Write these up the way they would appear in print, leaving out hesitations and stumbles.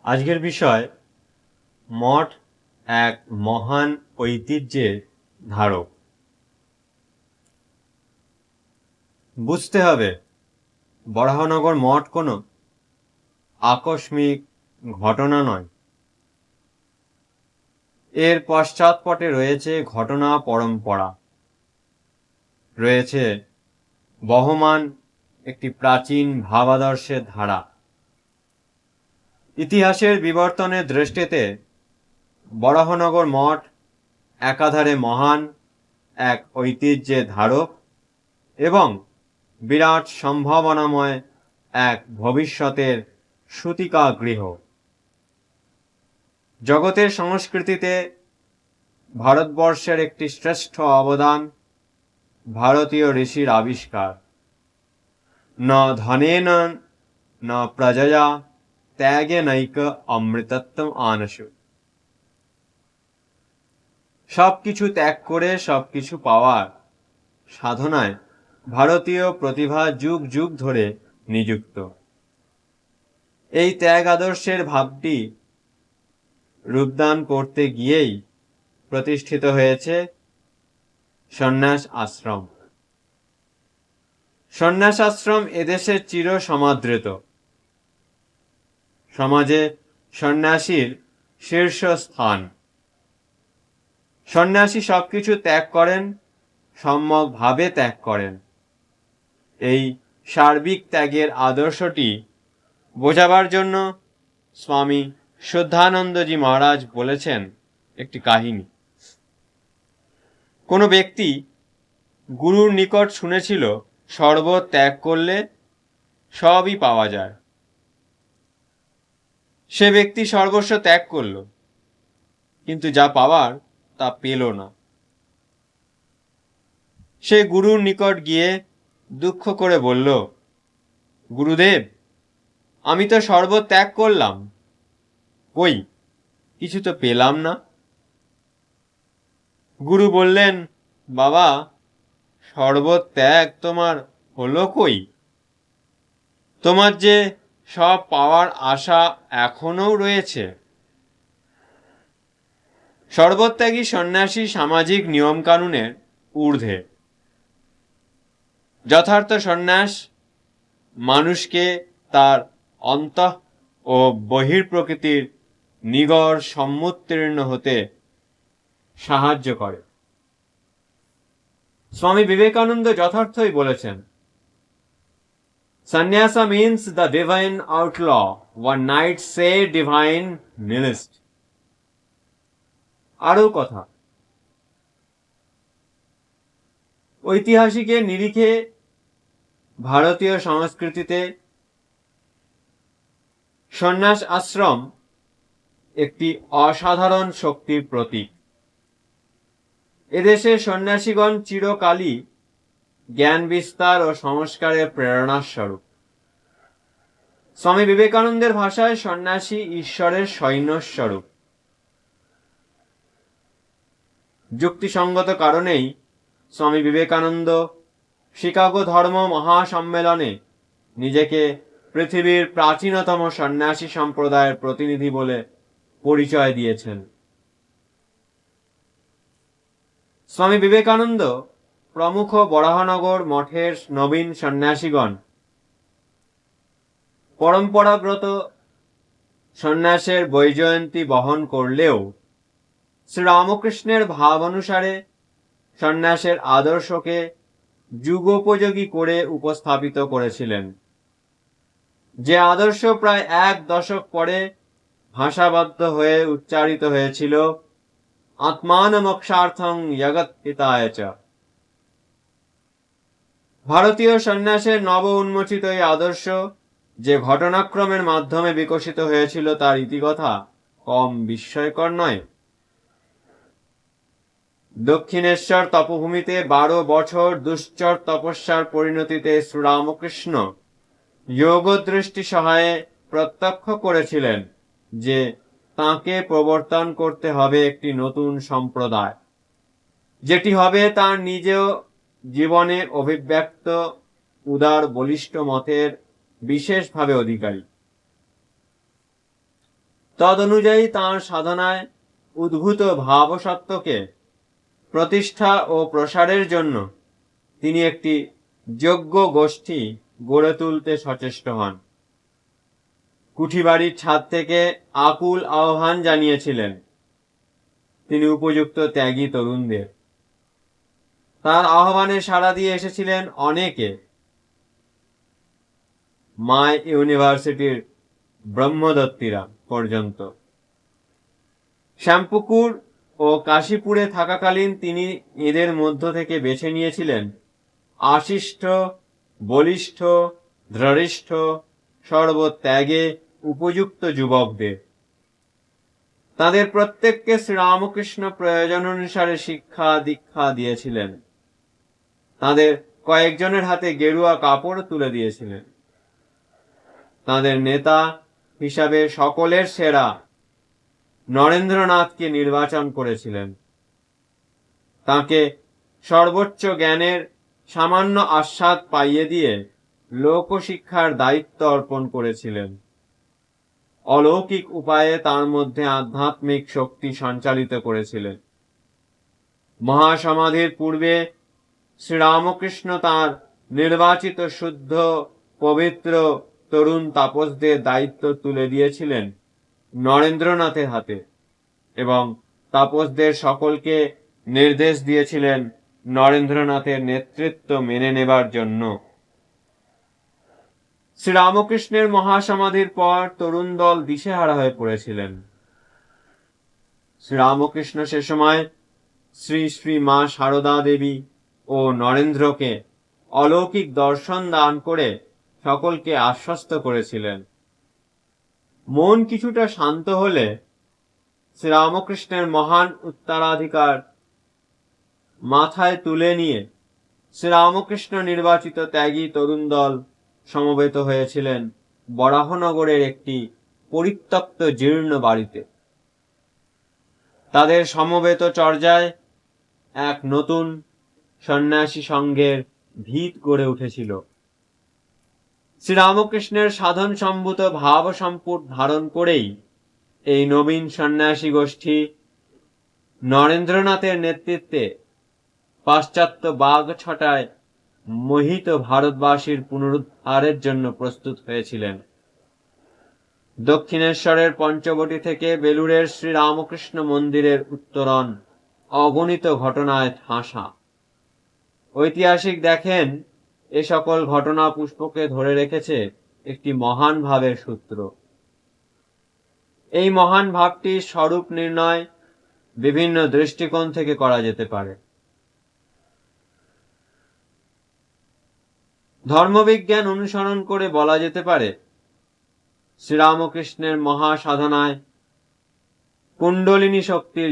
আজকের বিষয় মঠ এক মহান ঐতিহ্যের ধারক। বুঝতে হবে বরাহনগর মঠ কোনো আকস্মিক ঘটনা নয়। এর পশ্চাৎপটে রয়েছে ঘটনা পরম্পরা, রয়েছে বহমান একটি প্রাচীন ভাবাদর্শের ধারা। ইতিহাসের বিবর্তনের দৃষ্টিতে বরাহনগর মঠ একাধারে মহান এক ঐতিহ্যের ধারক এবং বিরাট সম্ভাবনাময় এক ভবিষ্যতের সূতিকাগৃহ। জগতের সংস্কৃতিতে ভারতবর্ষের একটি শ্রেষ্ঠ অবদান ভারতীয় ঋষির আবিষ্কার। ন ধনেন ন প্রজয়া ত্যাগে নৈক অমৃতত্বম আনসু। সবকিছু ত্যাগ করে সবকিছু পাওয়ার সাধনায় ভারতীয় প্রতিভা যুগ যুগ ধরে নিযুক্ত। এই ত্যাগ আদর্শের ভাবটি রূপদান করতে গিয়েই প্রতিষ্ঠিত হয়েছে সন্ন্যাস আশ্রম। সন্ন্যাস আশ্রম এদেশের চির সমাদৃত। সমাজে সন্ন্যাসীর শীর্ষস্থান। সন্ন্যাসী সবকিছু ত্যাগ করেন, সম্যকভাবে ত্যাগ করেন। এই সার্বিক ত্যাগের আদর্শটি বোঝাবার জন্য স্বামী শুদ্ধানন্দজি মহারাজ বলেছেন একটি কাহিনী। কোনো ব্যক্তি গুরুর নিকট শুনেছিল শরবত ত্যাগ করলে সবই পাওয়া যায়। সে ব্যক্তি সর্বস্ব ত্যাগ করল, কিন্তু যা পাওয়ার তা পেল না। সে গুরুর নিকট গিয়ে দুঃখ করে বলল, গুরুদেব, আমি তো শরবত ত্যাগ করলাম, কই কিছু তো পেলাম না। গুরু বললেন, বাবা, শরবত ত্যাগ তোমার হলো কই? তোমার যে সব পাওয়ার আশা এখনো রয়েছে। শরবত্যাগী সন্ন্যাসী সামাজিক নিয়মকানুনের ঊর্ধ্বে। যথার্থ সন্ন্যাস মানুষকে তার অন্তঃ ও বহির্প্রকৃতির নিগড় সম্মুত্তীর্ণ হতে সাহায্য করে। স্বামী বিবেকানন্দ যথার্থই বলেছেন, Sannyasa means the divine outlaw, one might say divine nihilist. আরও কথা, ঐতিহাসিকের নিরিখে ভারতীয় সংস্কৃতিতে সন্ন্যাস আশ্রম একটি অসাধারণ শক্তির প্রতীক। এদেশের সন্ন্যাসীগণ চিরকালই জ্ঞান বিস্তার ও সংস্কারের প্রেরণার স্বরূপ। স্বামী বিবেকানন্দের ভাষায় সন্ন্যাসী ঈশ্বরের সৈন্যস্বরূপ। যুক্তিসঙ্গত কারণেই স্বামী বিবেকানন্দ শিকাগো ধর্ম মহাসম্মেলনে নিজেকে পৃথিবীর প্রাচীনতম সন্ন্যাসী সম্প্রদায়ের প্রতিনিধি বলে পরিচয় দিয়েছেন। স্বামী বিবেকানন্দ প্রমুখ বরাহনগর মঠের নবীন সন্ন্যাসীগণ পরম্পরাগত সন্ন্যাসের বৈজয়ন্তী বহন করলেও শ্রীরামকৃষ্ণের ভাব অনুসারে সন্ন্যাসের আদর্শকে যুগোপযোগী করে উপস্থাপিত করেছিলেন। যে আদর্শ প্রায় এক দশক পরে ভাষাবদ্ধ হয়ে উচ্চারিত হয়েছিল, আত্মানমোক্ষার্থং জগৎ হিতায় চ। ভারতীয় সন্ন্যাসের নব উন্মোচিত এই আদর্শ যে ঘটনাক্রমের মাধ্যমে বিকশিত হয়েছিল তার ইতিকথা কম বিস্ময়কর নয়। দক্ষিণেশ্বর তপভূমিতে 12 বছর দুশ্চর তপস্যার পরিণতিতে শ্রীরামকৃষ্ণ যোগদৃষ্টি সহায়ে প্রত্যক্ষ করেছিলেন যে তাঁকে প্রবর্তন করতে হবে একটি নতুন সম্প্রদায়, যেটি হবে তার নিজ জীবনে অভিব্যক্ত উদার বলিষ্ঠ মতের বিশেষভাবে অধিকারী। তদনুযায়ী তাঁর সাধনায় উদ্ভূত ভাবসত্ত্বকে প্রতিষ্ঠা ও প্রসারের জন্য তিনি একটি যোগ্য গোষ্ঠী গড়ে তুলতে সচেষ্ট হন। কুঠিবাড়ির ছাদ থেকে আকুল আহ্বান জানিয়েছিলেন তিনি উপযুক্ত ত্যাগী তরুণদের। তার আহ্বানে সাড়া দিয়ে এসেছিলেন অনেকে। মাই ইউনিভার্সিটির ব্রহ্মদত্তীরা পর্যন্ত। শ্যামপুকুর ও কাশীপুরে থাকাকালীন তিনি এদের মধ্য থেকে বেছে নিয়েছিলেন আশিষ্ঠ, বলিষ্ঠ, দৃঢ়িষ্ঠ, সর্বত্যাগে উপযুক্ত যুবকদের। তাদের প্রত্যেককে শ্রীরামকৃষ্ণ প্রয়োজন অনুসারে শিক্ষা দীক্ষা দিয়েছিলেন। তাদের কয়েকজনের হাতে গেরুয়া কাপড় তুলে দিয়েছিলেন। তাদের নেতা হিসাবে সকলের সেরা নরেন্দ্রনাথকে নির্বাচন করেছিলেন। তাকে সর্বোচ্চ জ্ঞানের সামান্য আস্বাদ পাইয়ে দিয়ে লোকশিক্ষার দায়িত্ব অর্পণ করেছিলেন। অলৌকিক উপায়ে তার মধ্যে আধ্যাত্মিক শক্তি সঞ্চালিত করেছিলেন। মহাসমাধির পূর্বে শ্রীরামকৃষ্ণ তাঁর নির্বাচিত শুদ্ধ পবিত্র তরুণ তাপসদের দায়িত্ব তুলে দিয়েছিলেন নরেন্দ্রনাথের হাতে এবং তাপসদের সকলকে নির্দেশ দিয়েছিলেন নরেন্দ্রনাথের নেতৃত্ব মেনে নেবার জন্য। শ্রীরামকৃষ্ণের মহাসমাধির পর তরুণ দল দিশেহারা হয়ে পড়েছিলেন। শ্রীরামকৃষ্ণ সে সময় শ্রী শ্রী মা সারদা দেবী ও নরেন্দ্রকে অলৌকিক দর্শন দান করে সকলকে আশ্বস্ত করেছিলেন। মন কিছুটা শান্ত হলে শ্রীরামকৃষ্ণের মহান উত্তরাধিকার মাথায় তুলে নিয়ে শ্রীরামকৃষ্ণ নির্বাচিত ত্যাগী তরুণ দল সমবেত হয়েছিলেন বরাহনগরের একটি পরিত্যক্ত জীর্ণ বাড়িতে। তাদের সমবেত চর্যায় এক নতুন সন্ন্যাসী সংঘের ভিত গড়ে উঠেছিল। শ্রীরামকৃষ্ণের সাধন সম্ভূত ভাব সম্পুট ধারণ করেই এই নবীন সন্ন্যাসী গোষ্ঠী নরেন্দ্রনাথের নেতৃত্বে পাশ্চাত্য বাঘ ছটায় মোহিত ভারতবাসীর পুনরুদ্ধারের জন্য প্রস্তুত হয়েছিলেন। দক্ষিণেশ্বরের পঞ্চবটি থেকে বেলুড়ের শ্রীরামকৃষ্ণ মন্দিরের উত্তরণ অগণিত ঘটনায় ঠাসা। ঐতিহাসিক দেখেন এ সকল ঘটনা পুষ্পকে ধরে রেখেছে একটি মহান ভাবের সূত্র। এই মহান ভাবটির স্বরূপ নির্ণয় বিভিন্ন দৃষ্টিকোণ থেকে করা যেতে পারে। ধর্মবিজ্ঞান অনুসরণ করে বলা যেতে পারে শ্রীরামকৃষ্ণের মহাসাধনায় কুণ্ডলিনী শক্তির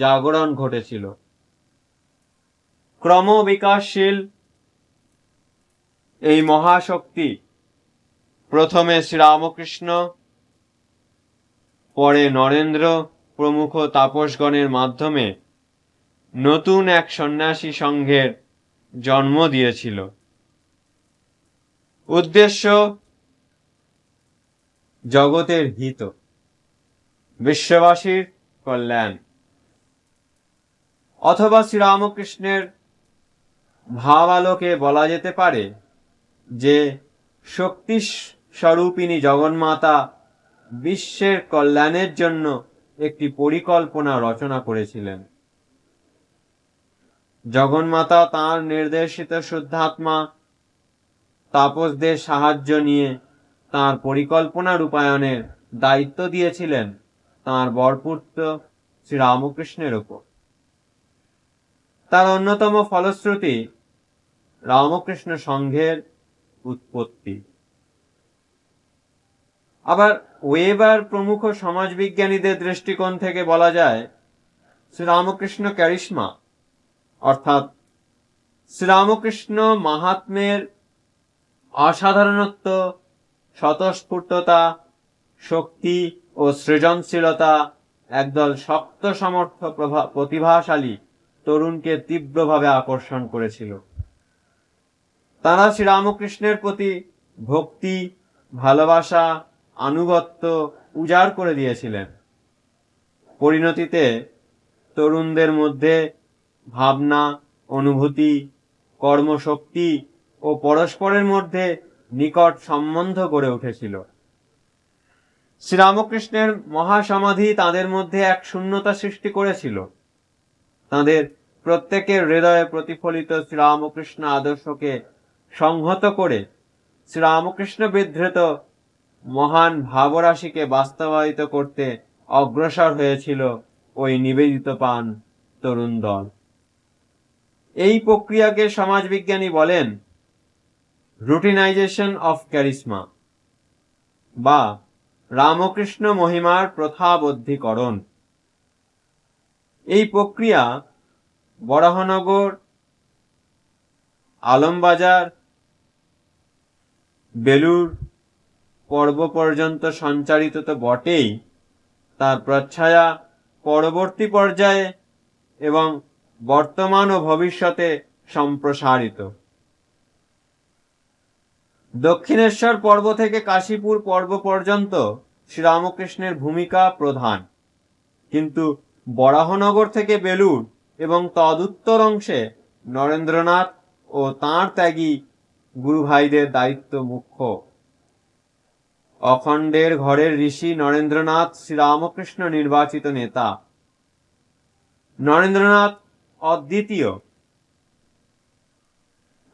জাগরণ ঘটেছিল। ক্রমবিকাশশীল এই মহাশক্তি প্রথমে শ্রীরামকৃষ্ণ, পরে নরেন্দ্র প্রমুখ তাপসগণের মাধ্যমে নতুন এক সন্ন্যাসী সংঘের জন্ম দিয়েছিল। উদ্দেশ্য জগতের হিত, বিশ্ববাসীর কল্যাণ। অথবা শ্রীরামকৃষ্ণের ভাবালোকে বলা যেতে পারে যে শক্তি স্বরূপিণী জগন্মাতা বিশ্বের কল্যাণের জন্য একটি পরিকল্পনা রচনা করেছিলেন। জগন্মাতা তাঁর নির্দেশিত শুদ্ধাত্মা তাপসদের সাহায্য নিয়ে তাঁর পরিকল্পনা রূপায়ণের দায়িত্ব দিয়েছিলেন তাঁর বরপুত্র শ্রীরামকৃষ্ণের ওপর। তার অন্যতম ফলশ্রুতি রামকৃষ্ণ সংঘের উৎপত্তি। আবার ওয়েবার প্রমুখ সমাজবিজ্ঞানীদের দৃষ্টিকোণ থেকে বলা যায় শ্রীরামকৃষ্ণ ক্যারিশমা অর্থাৎ শ্রীরামকৃষ্ণ মাহাত্ম্যের অসাধারণত্ব, স্বতঃস্ফূর্ততা, শক্তি ও সৃজনশীলতা একদল শক্ত সমর্থ প্রতিভাশালী তরুণকে তীব্রভাবে আকর্ষণ করেছিল। তারা শ্রীরামকৃষ্ণের প্রতি ভক্তি, ভালোবাসা, আনুগত্য উজাড় করে দিয়েছিলেন। পরিণতিতে তরুণদের মধ্যে ভাবনা, অনুভূতি, কর্মশক্তি ও পরস্পরের মধ্যে নিকট সম্বন্ধ গড়ে উঠেছিল। শ্রীরামকৃষ্ণের মহাসমাধি তাদের মধ্যে এক শূন্যতা সৃষ্টি করেছিল। তাদের প্রত্যেকের হৃদয়ে প্রতিফলিত শ্রীরামকৃষ্ণ আদর্শকে সংহত করে শ্রীরামকৃষ্ণ বিধৃত মহান ভাবরাশিকে বাস্তবায়িত করতে অগ্রসর হয়েছিল ওই নিবেদিত প্রাণ তরুণ দল। এই প্রক্রিয়াকে সমাজবিজ্ঞানী বলেন রুটিনাইজেশন অফ ক্যারিসমা বা রামকৃষ্ণ মহিমার প্রথাবদ্ধীকরণ। এই প্রক্রিয়া বরাহনগর, আলমবাজার, বেলুড় পর্ব পর্যন্ত সঞ্চারিত তো বটেই, তার প্রচ্ছায়া পরবর্তী পর্যায়ে এবং বর্তমান ও ভবিষ্যতে সম্প্রসারিত। দক্ষিণেশ্বর পর্ব থেকে কাশীপুর পর্ব পর্যন্ত শ্রীরামকৃষ্ণের ভূমিকা প্রধান, কিন্তু বরাহনগর থেকে বেলুড় এবং তদুত্তর অংশে নরেন্দ্রনাথ ও তাঁর ত্যাগী গুরুভাইদের দায়িত্ব মুখ্য। অখণ্ডের ঘরের ঋষি নরেন্দ্রনাথ শ্রীরামকৃষ্ণ নির্বাচিত নেতা। নরেন্দ্রনাথ অদ্বিতীয়।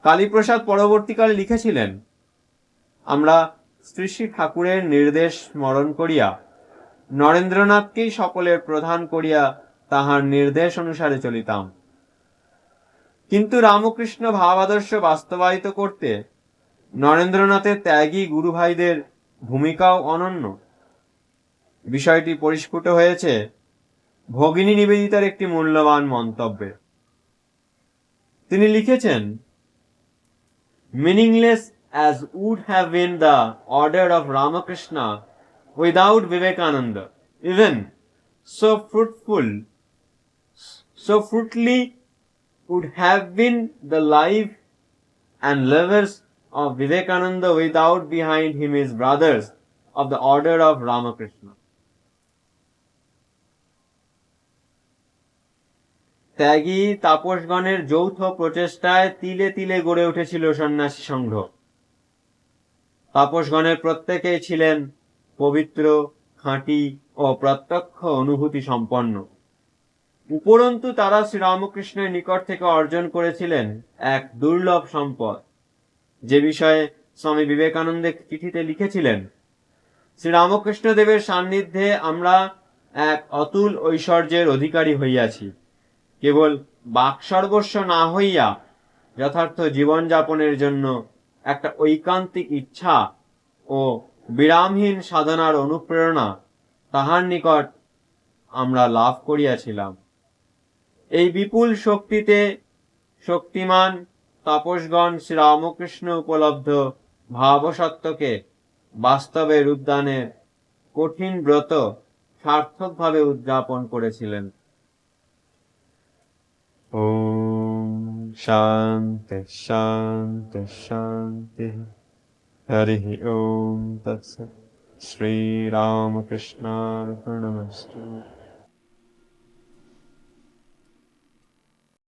কালীপ্রসাদ পরবর্তীকালে লিখেছিলেন, আমরা শ্রী শ্রী ঠাকুরের নির্দেশ স্মরণ করিয়া নরেন্দ্রনাথকেই সকলের প্রধান করিয়া তাহার নির্দেশ অনুসারে চলিতাম। কিন্তু রামকৃষ্ণ ভাবাদর্শ বাস্তবায়িত করতে নরেন্দ্রনাথের ত্যাগী গুরুভাইদের ভূমিকাও অনন্য। বিষয়টি পরিস্ফুট হয়েছে ভগিনী নিবেদিতার একটি মূল্যবান মন্তব্যে। তিনি লিখেছেন, meaningless as would have been the order of Ramakrishna without Vivekananda, even so fruitfully would have been the life and labors of Vivekananda without behind him his brothers of the order of Ramakrishna. ত্যাগী তাপসগণের যৌথ প্রচেষ্টায় তিলে তিলে গড়ে উঠেছিল সন্ন্যাসী সংঘ। তাপসগণের প্রত্যেকেই ছিলেন পবিত্র, খাঁটি ও প্রত্যক্ষ অনুভূতি সম্পন্ন। উপরন্তু তারা শ্রীরামকৃষ্ণের নিকট থেকে অর্জন করেছিলেন এক দুর্লভ সম্পদ, যে বিষয়ে স্বামী বিবেকানন্দ চিঠিতে লিখেছিলেন, শ্রীরামকৃষ্ণদেবের সান্নিধ্যে আমরা এক অতুল ঐশ্বর্যের অধিকারী হইয়াছি। কেবল বাকসর্বস্ব না হইয়া যথার্থ জীবনযাপনের জন্য একটা ঐকান্তিক ইচ্ছা ও বিরামহীন সাধনার অনুপ্রেরণা তাহার নিকট আমরা লাভ করিয়াছিলাম। এই বিপুল শক্তিতে শক্তিমান তাপসগণ শ্রীরামকৃষ্ণ উপলব্ধ ভাবসত্ত্বকে বাস্তবে রূপদানের কঠিন ব্রত সার্থকভাবে উদযাপন করেছিলেন। ওম শান্তি শান্তি শান্তি। হরি ওম তৎসৎ। শ্রীরামকৃষ্ণার্পণমস্তু।